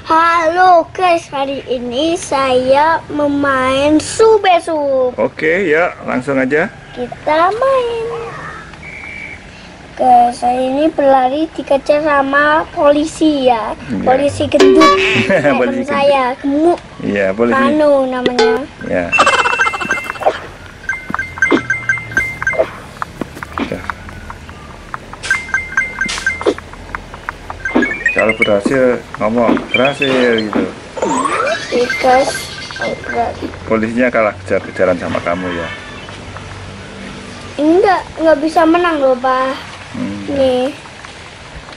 Halo guys, hari ini saya memain Subesub. Oke, ya langsung aja. Kita main. Guys, saya ini berlari dikejar sama polisi ya. Polisi gendut. Polisi Teman saya gemuk. Iya, polisi. Anu namanya. Ya. Kalau berhasil ngomong berhasil gitu. Guys, Polisinya kalah kejar-kejaran sama kamu ya. enggak bisa menang loh, Pak. Nih.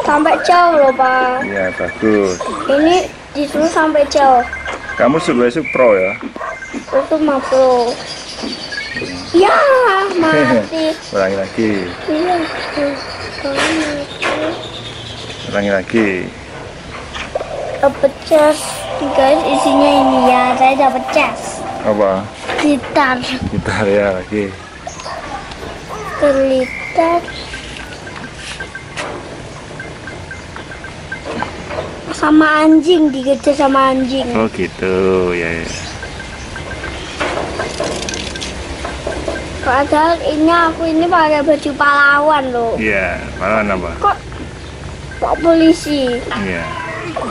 Sampai jauh loh, Pak. Iya, bagus. Ini disuruh sampai jauh. Kamu Subesub Pro ya? Itu mah pro. Ya, mati. Ulangi lagi. Iya, Ulangi lagi. dapat cas. Guys, isinya ini ya. Saya dapat cas. Apa? Gitar. Gitar ya lagi. Gitar. Sama anjing, dikejar sama anjing. Oh gitu ya. Padahal aku ini pakai baju pahlawan loh. Iya, pahlawan apa? Kok Pak polisi? Iya.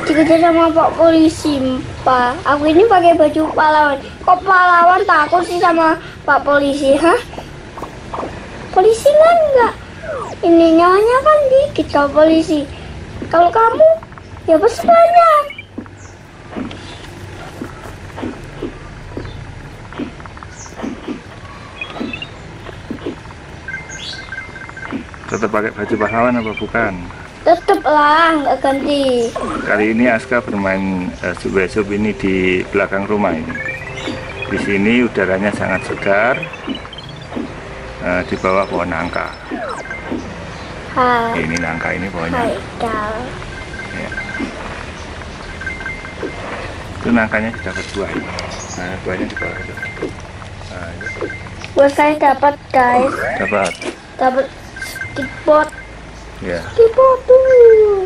Dikejar sama Pak polisi, Pak. Aku ini pakai baju pahlawan. Kok pahlawan takut sih sama Pak polisi, hah? Polisi kan enggak. Ini nyawanya kan dikit kalau polisi. Kalau kamu, ya pasti banyak. Tetap pakai baju pahlawan apa bukan? Tetep lah, nggak ganti. Kali ini Aska bermain Subesub ini di belakang rumah ini. Di sini udaranya sangat segar, di bawah pohon nangka. Ini nangka ini pohonnya. Haikal. Ya. Itu nangkanya sudah berbuah. Nah, buahnya di bawah itu. Nah, itu. Buat saya dapat guys. Dapat keyboard. Ya. Keyboard tuh.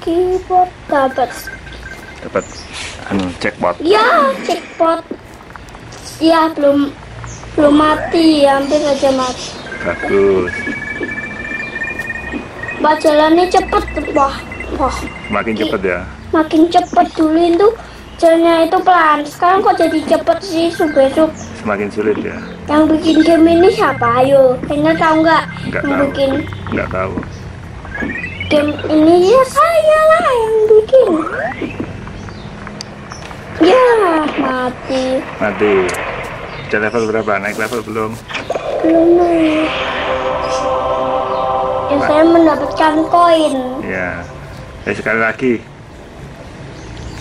Keyboard dapat. Jackpot. Ya, jackpot. Ya, belum mati, hampir aja mati. Bagus. Mbak jalannya cepet, wah. Makin cepet ya. Makin cepet dulu itu jalannya itu pelan. Sekarang kok jadi cepet sih, Subesub. Semakin sulit ya. Yang bikin game ini siapa? Ayo, kayaknya tahu nggak? Nggak Yang tahu. bikin Nggak tahu. game ini ya saya lah yang bikin. Ya, mati. Mati. Udah level berapa? Naik level belum? Belum naik. Ya, saya mendapatkan koin. Ya. Sekali lagi.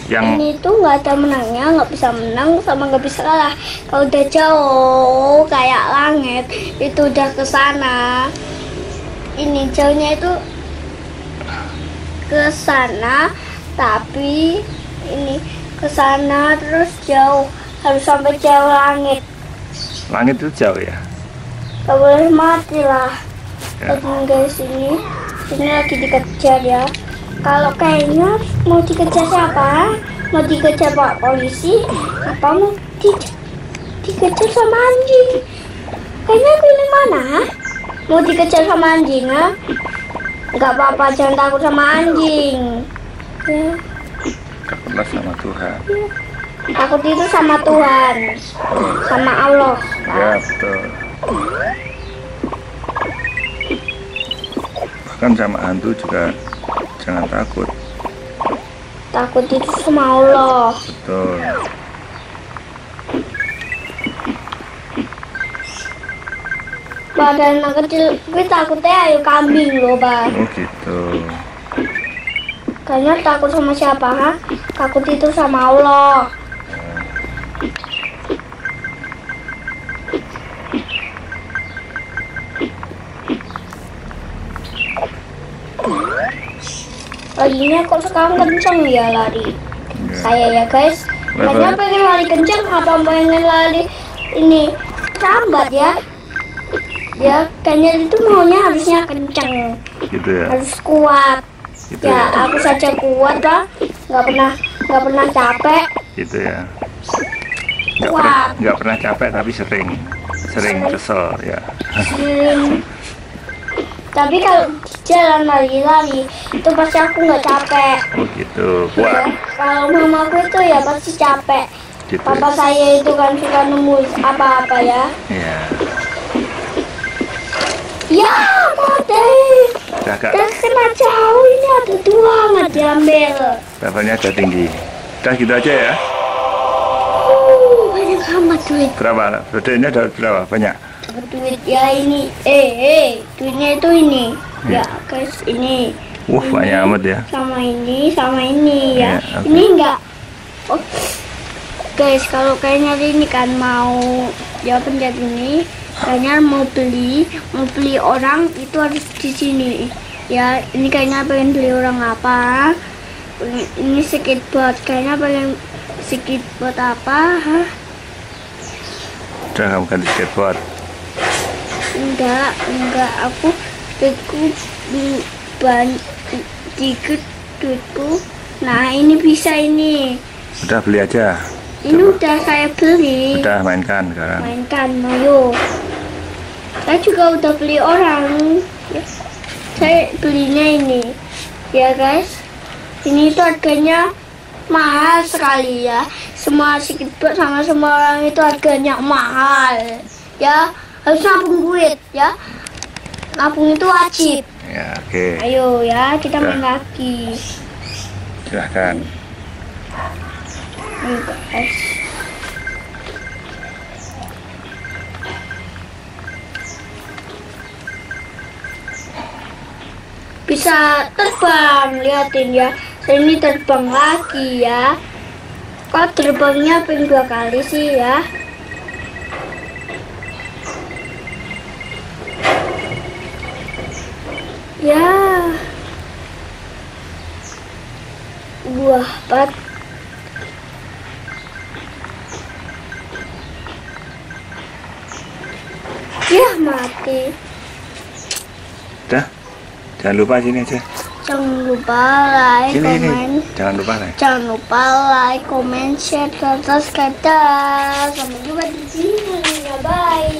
Yang Ini tuh nggak ada menangnya, nggak bisa menang sama nggak bisa kalah. Kalau udah jauh kayak langit, itu udah ke sana. Ini jauhnya itu ke sana, tapi ini ke sana terus jauh, harus sampai jauh langit. langit itu jauh ya. Gak boleh mati lah. Ya. Dan guys, ini lagi dikejar ya. Kalau kayaknya mau dikejar siapa? Mau dikejar Pak polisi? Apa mau dikejar sama anjing? Kayaknya pilih mana? Mau dikejar sama anjing, ha? Gak apa-apa, jangan takut sama anjing. Ya. Takutlah sama Tuhan. Takut itu sama Tuhan, sama Allah. Ya betul. Bahkan sama hantu juga jangan takut. Takut itu sama Allah. Betul. Badan anak kecil, gue takutnya ayo kambing loh, Bang. Oh gitu. Kayaknya takut sama siapa, ha? Takut itu sama Allah. Larinya kok sekarang kenceng ya lari. Ya. Saya ya guys, kayaknya pengen lari kenceng, apa pengen lari ini lambat ya? Ya kayaknya itu maunya harusnya kenceng, Gitu ya. harus kuat. Gitu Ya, aku saja kuat lah, nggak pernah capek. Gitu ya. Kuat. Nggak pernah capek tapi sering kesel ya. Tapi kalau jalan lari-lari itu pasti aku nggak capek. Oh gitu, Ya, kuat. kalau mamaku itu ya pasti capek. Gitu. Papa saya itu kan suka nemu apa-apa ya. Ya. Ya, mati. Kakak, Dan kena jauh ini ada dua nggak diambil. levelnya agak tinggi. Udah gitu aja ya. Banyak amat duit. Berapa? Duitnya ada berapa? Banyak. Dapat duit ya ini. Duitnya itu ini. Ya, guys, ini. Banyak amat ya. Sama ini ya. Ya, oke. Ini enggak. Oh. Guys, kalau kayaknya ini kan mau ya pencet ini, kayaknya mau beli orang itu harus di sini. Ya, ini kayaknya pengen beli orang apa? Ini skateboard, kayaknya pengen skateboard apa? Hah? Udah kamu ganti skateboard. Enggak, aku duitku dikit duitku. Nah, ini bisa ini. Udah beli aja. Ini udah saya beli. Udah mainkan sekarang. Mainkan, ayo. Saya juga udah beli orang. Saya belinya ini. Ya guys. Ini tuh harganya mahal sekali ya. Semua skateboard sama semua orang itu harganya mahal. Ya, harus nabung duit ya. Nabung itu wajib. Ya, oke. Ayo ya, kita main Udah. lagi. Silahkan. Ayo guys. Bisa terbang, liatin ya. Saya ini terbang lagi ya. Kok terbangnya pengen 2 kali sih ya? Ya. Buah pat. Ya mati. Udah. Jangan lupa sini aja. Jangan lupa like, Sini. komen. Jangan lupa like. Jangan lupa like, comment, share, dan subscribe. Sampai jumpa di sini. Bye.